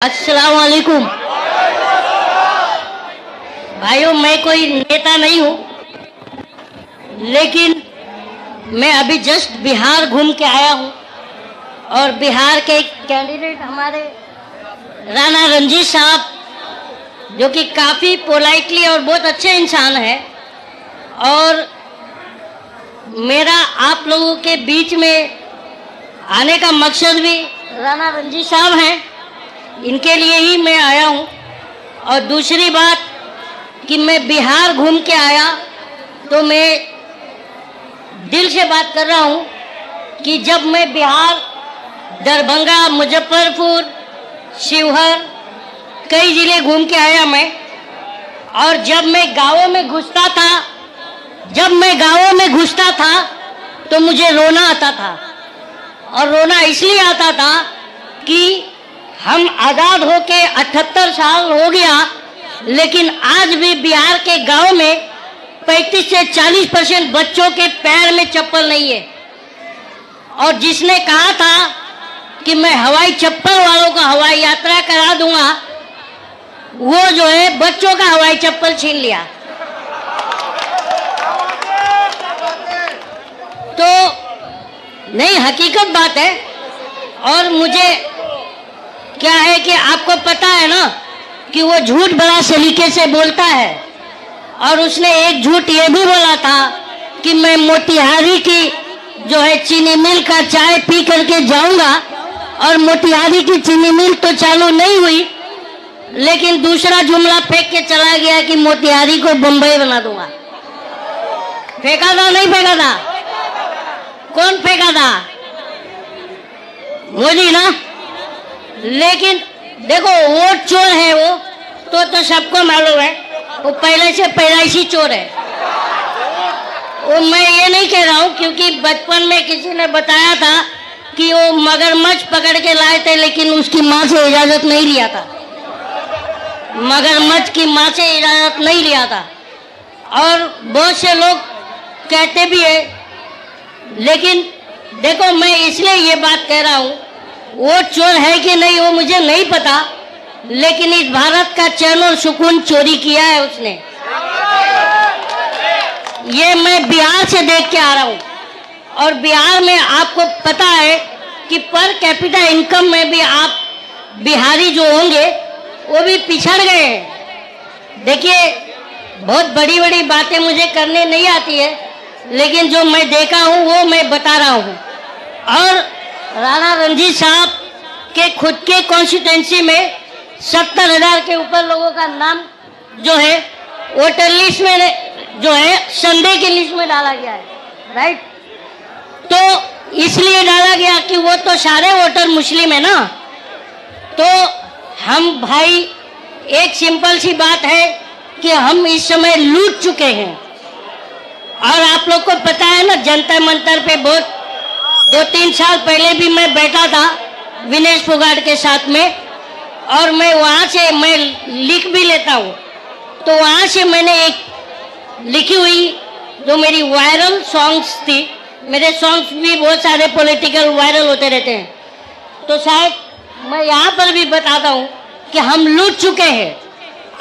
अस्सलाम वालेकुम भाइयों, मैं कोई नेता नहीं हूँ, लेकिन मैं अभी जस्ट बिहार घूम के आया हूँ और बिहार के एक कैंडिडेट हमारे राणा रणजीत साहब, जो कि काफ़ी पोलाइटली और बहुत अच्छे इंसान हैं, और मेरा आप लोगों के बीच में आने का मकसद भी राणा रणजीत साहब हैं, इनके लिए ही मैं आया हूँ। और दूसरी बात कि मैं बिहार घूम के आया तो मैं दिल से बात कर रहा हूँ कि जब मैं बिहार, दरभंगा, मुजफ्फरपुर, शिवहर, कई ज़िले घूम के आया मैं, और जब मैं गाँवों में घुसता था तो मुझे रोना आता था। और रोना इसलिए आता था कि हम आज़ाद होके 78 साल हो गया, लेकिन आज भी बिहार के गांव में 35 से 40% बच्चों के पैर में चप्पल नहीं है। और जिसने कहा था कि मैं हवाई चप्पल वालों का हवाई यात्रा करा दूंगा, वो जो है बच्चों का हवाई चप्पल छीन लिया। तो नहीं, हकीकत बात है। और मुझे क्या है कि आपको पता है ना कि वो झूठ बड़ा सलीके से बोलता है, और उसने एक झूठ ये भी बोला था कि मैं मोतिहारी की जो है चीनी मिल का चाय पी करके जाऊंगा, और मोतिहारी की चीनी मिल तो चालू नहीं हुई, लेकिन दूसरा जुमला फेंक के चला गया कि मोतिहारी को बंबई बना दूंगा। फेंका था नहीं फेंका था? कौन फेंका था? मोदी ना। लेकिन देखो, वोट चोर है वो तो सबको मालूम है, वो पहले से पैदाइशी चोर है। वो मैं ये नहीं कह रहा हूँ, क्योंकि बचपन में किसी ने बताया था कि वो मगरमच्छ पकड़ के लाए थे, लेकिन उसकी माँ से इजाज़त नहीं लिया था। मगरमच्छ की माँ से इजाज़त नहीं लिया था। और बहुत से लोग कहते भी है, लेकिन देखो, मैं इसलिए ये बात कह रहा हूँ, वो चोर है कि नहीं वो मुझे नहीं पता, लेकिन इस भारत का चैन और सुकून चोरी किया है उसने। ये मैं बिहार से देख के आ रहा हूँ, और बिहार में आपको पता है कि पर कैपिटा इनकम में भी आप बिहारी जो होंगे वो भी पिछड़ गए हैं। देखिए, बहुत बड़ी बड़ी बातें मुझे करने नहीं आती है, लेकिन जो मैं देखा हूँ वो मैं बता रहा हूँ। और राणा रणजीत साहब के खुद के कॉन्स्टिट्यूंसी में 70,000 के ऊपर लोगों का नाम जो है वोटर लिस्ट में जो है संदेह की लिस्ट में डाला गया है, राइट। तो इसलिए डाला गया कि वो तो सारे वोटर मुस्लिम है ना। तो हम भाई, एक सिंपल सी बात है कि हम इस समय लूट चुके हैं। और आप लोग को पता है ना, जंतर मंतर पे बहुत 2-3 साल पहले भी मैं बैठा था विनेश फोगाट के साथ में, और मैं वहाँ से मैं लिख भी लेता हूँ। तो वहाँ से मैंने एक लिखी हुई जो मेरी वायरल सॉन्ग्स थी, मेरे सॉन्ग्स भी बहुत सारे पॉलिटिकल वायरल होते रहते हैं, तो शायद मैं यहाँ पर भी बताता हूँ कि हम लूट चुके हैं।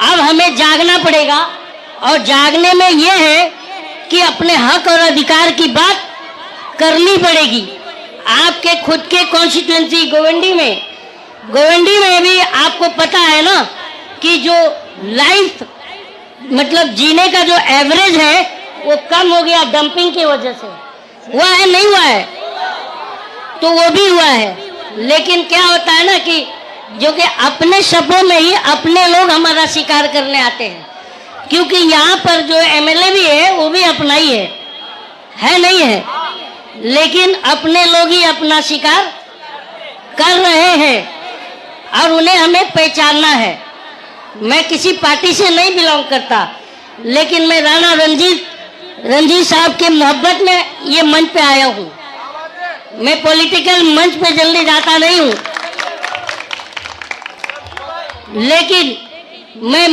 अब हमें जागना पड़ेगा, और जागने में ये है कि अपने हक और अधिकार की बात करनी पड़ेगी। आपके खुद के कॉन्स्टिट्यूंसी गोविंदी में भी आपको पता है ना कि जो लाइफ मतलब जीने का जो एवरेज है वो कम हो गया डंपिंग की वजह से। हुआ है नहीं हुआ है? तो वो भी हुआ है। लेकिन क्या होता है ना कि जो कि अपने शब्दों में ही अपने लोग हमारा शिकार करने आते हैं, क्योंकि यहाँ पर जो एमएलए भी है वो भी अपना ही है नहीं है, लेकिन अपने लोग ही अपना शिकार कर रहे हैं, और उन्हें हमें पहचानना है। मैं किसी पार्टी से नहीं बिलोंग करता, लेकिन मैं राणा रणजीत साहब के मोहब्बत में ये मंच पे आया हूँ। मैं पॉलिटिकल मंच पे जल्दी जाता नहीं हूँ, लेकिन मैं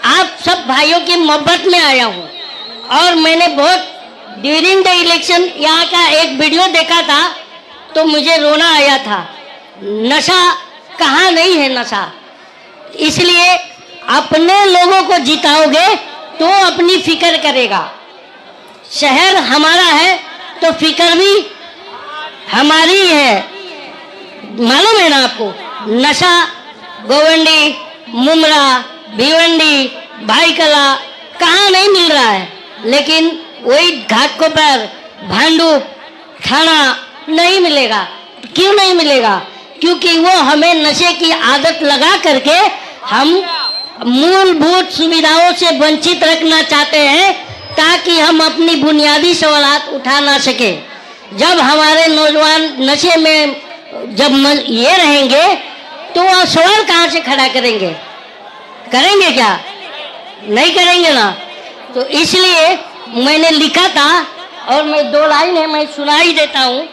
आप सब भाइयों की मोहब्बत में आया हूँ। और मैंने बहुत ड्यूरिंग द इलेक्शन यहाँ का एक वीडियो देखा था तो मुझे रोना आया था। नशा कहाँ नहीं है नशा, इसलिए अपने लोगों को जिताओगे तो अपनी फिक्र करेगा। शहर हमारा है तो फिक्र भी हमारी है। मालूम है ना आपको, नशा गोवंडी, मुमरा, भिवंडी, भाईकला कहाँ नहीं मिल रहा है, लेकिन वही घाटों पर भांडू खाना नहीं मिलेगा। क्यों नहीं मिलेगा? क्योंकि वो हमें नशे की आदत लगा करके हम मूलभूत सुविधाओं से वंचित रखना चाहते हैं, ताकि हम अपनी बुनियादी सवालात उठा ना सके। जब हमारे नौजवान नशे में जब ये रहेंगे तो वह सवाल कहाँ से खड़ा करेंगे? करेंगे क्या? नहीं करेंगे ना। तो इसलिए मैंने लिखा था, और मैं 2 लाइन है मैं सुना ही देता हूँ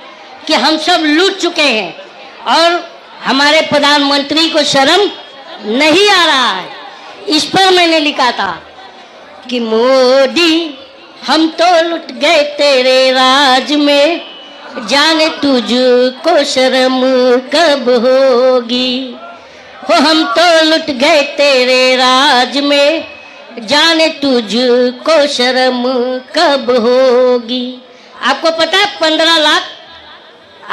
कि हम सब लूट चुके हैं और हमारे प्रधानमंत्री को शर्म नहीं आ रहा है। इस पर मैंने लिखा था कि मोदी हम तो लुट गए तेरे राज में, जाने तुझको शर्म कब होगी। हो हम तो लुट गए तेरे राज में, जाने तुझको शर्म कब होगी। आपको पता है 15 लाख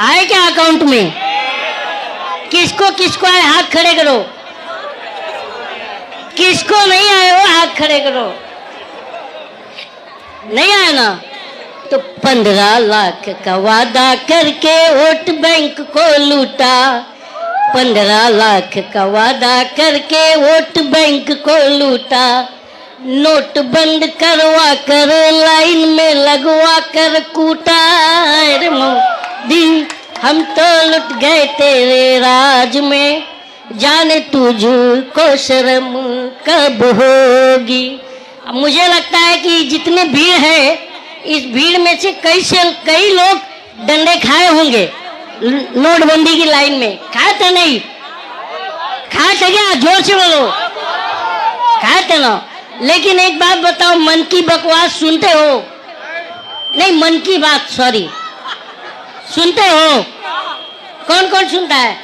आए क्या अकाउंट में? किसको किसको आए? हाथ खड़े करो। किसको नहीं आए हो हाथ खड़े करो। नहीं आया ना? तो 15 लाख का वादा करके वोट बैंक को लूटा। 15 लाख का वादा करके वोट बैंक को लूटा। नोट बंद करवा कर लाइन में लगवा कर कूटा। अरे मोदी हम तो लुट गए तेरे राज में, जाने तुझको शर्म कब होगी। अब मुझे लगता है कि जितने भीड़ है, इस भीड़ में से कई लोग डंडे खाए होंगे नोटबंदी की लाइन में। खाए थे? नहीं खाए थे क्या? जोर से बोलो। खाए थे ना। लेकिन एक बात बताओ, मन की बकवास सुनते हो? नहीं, मन की बात, सॉरी, सुनते हो? कौन कौन सुनता है?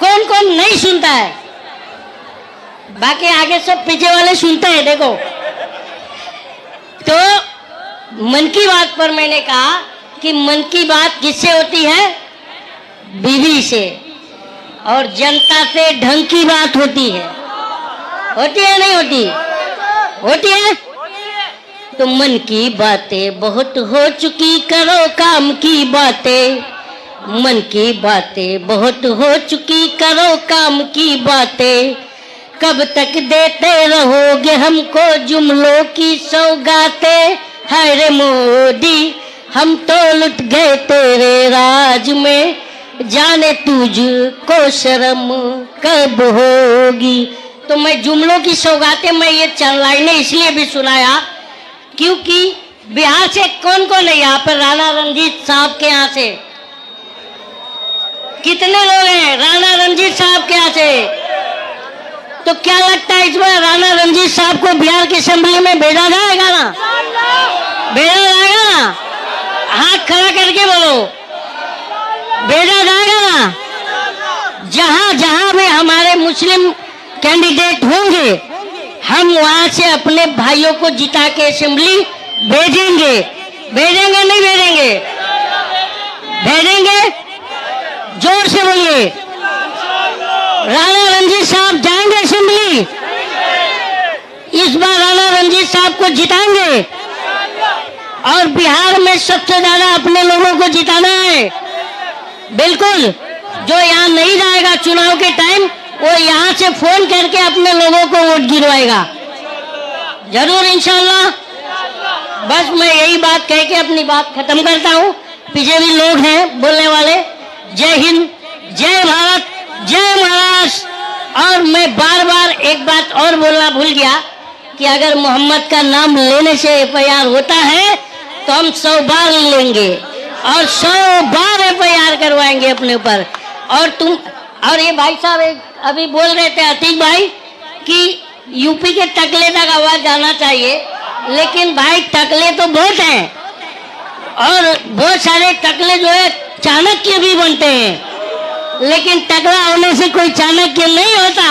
कौन कौन नहीं सुनता है? बाकी आगे सब पीछे वाले सुनते हैं। देखो, तो मन की बात पर मैंने कहा कि मन की बात किससे होती है? बीवी से। और जनता से ढंग की बात होती है। होती है नहीं होती? होती है। तो मन की बातें बहुत हो चुकी, करो काम की बातें। मन की बातें बहुत हो चुकी, करो काम की बातें। कब तक देते रहोगे हमको जुमलों की सौगातें? हाय रे मोदी हम तो लुट गए तेरे राज में, जाने तुझको शर्म कब होगी। तो मैं जुमलों की सौगातें, मैं ये 4 लाइनें इसलिए भी सुनाया क्योंकि बिहार से कौन कौन है यहाँ पर? राणा रणजीत साहब के यहाँ से कितने लोग हैं? राणा रणजीत साहब के यहाँ से। तो क्या लगता है इस बार राणा रणजीत साहब को बिहार की असेंबली में भेजा जाएगा ना? भेजा जाएगा ना? हाथ खड़ा करके बोलो, भेजा जाएगा ना? जहां जहां में हमारे मुस्लिम कैंडिडेट होंगे, हम वहां से अपने भाइयों को जिता के असेंबली भेजेंगे। भेजेंगे नहीं भेजेंगे? भेजेंगे। जोर से बोलिए। राणा रणजीत साहब जाएंगे असेंबली? इस बार राणा रणजीत साहब को जिताएंगे और बिहार में सबसे ज्यादा अपने लोगों को जिताना है। बिल्कुल। जो यहाँ नहीं जाएगा चुनाव के टाइम, वो यहाँ से फोन करके अपने लोगों को वोट गिरवाएगा। जरूर इंशाल्लाह। बस मैं यही बात कह के अपनी बात खत्म करता हूँ। पीछे भी लोग हैं बोलने वाले। जय हिंद, जय भारत, जय महाराष्ट्र। और मैं बार बार एक बात और बोलना भूल गया कि अगर मोहम्मद का नाम लेने से FIR होता है तो हम 100 बार लेंगे और 100 बार FIR करवाएंगे अपने ऊपर। और ये भाई साहब अभी बोल रहे थे अतीक भाई कि यूपी के टकले तक आवाज जाना चाहिए, लेकिन भाई टकले तो बहुत हैं और बहुत सारे टकले जो है चाणक्य भी बनते हैं। लेकिन तगड़ा होने से कोई चाणक्य नहीं होता।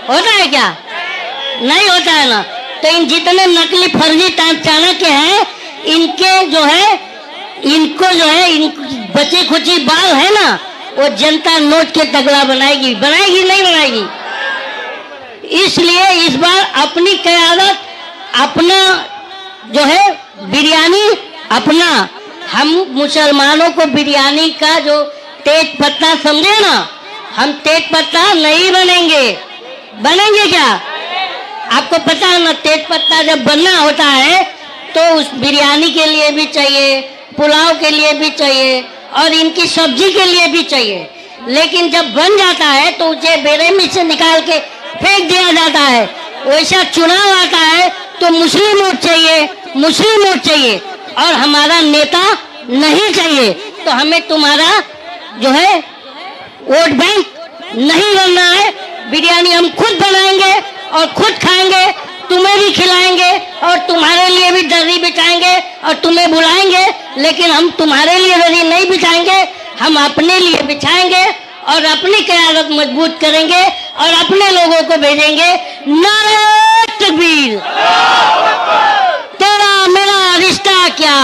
होता है क्या? नहीं होता है ना। तो इन जितने नकली फर्जी चाणक्य हैं, इनके जो है, इनको जो है, इन बचे खुची बाल है ना, वो जनता नोट के तगड़ा बनाएगी। बनाएगी नहीं बनाएगी? इसलिए इस बार अपनी क़यादत, अपना जो है बिरयानी अपना, हम मुसलमानों को बिरयानी का जो तेज पत्ता समझे ना, हम तेज पत्ता नहीं बनेंगे। बनेंगे क्या? आपको पता है ना, तेज पत्ता जब बनना होता है तो उस बिरयानी के लिए भी चाहिए, पुलाव के लिए भी चाहिए और इनकी सब्जी के लिए भी चाहिए। लेकिन जब बन जाता है तो उसे बेरहमी से निकाल के फेंक दिया जाता है। वैसा चुनाव आता है तो मुस्लिम वोट चाहिए, मुस्लिम वोट चाहिए और हमारा नेता नहीं चाहिए। तो हमें तुम्हारा जो है वोट बैंक नहीं बनना है। बिरयानी हम खुद बनाएंगे और खुद खाएंगे, तुम्हें भी खिलाएंगे और तुम्हारे लिए भी दर्री बिछाएंगे और तुम्हें बुलाएंगे। लेकिन हम तुम्हारे लिए दर्री नहीं बिछाएंगे, हम अपने लिए बिछाएंगे और अपनी क़यादत मजबूत करेंगे और अपने लोगों को भेजेंगे। नारे तकबीर, तेरा मेरा रिश्ता क्या।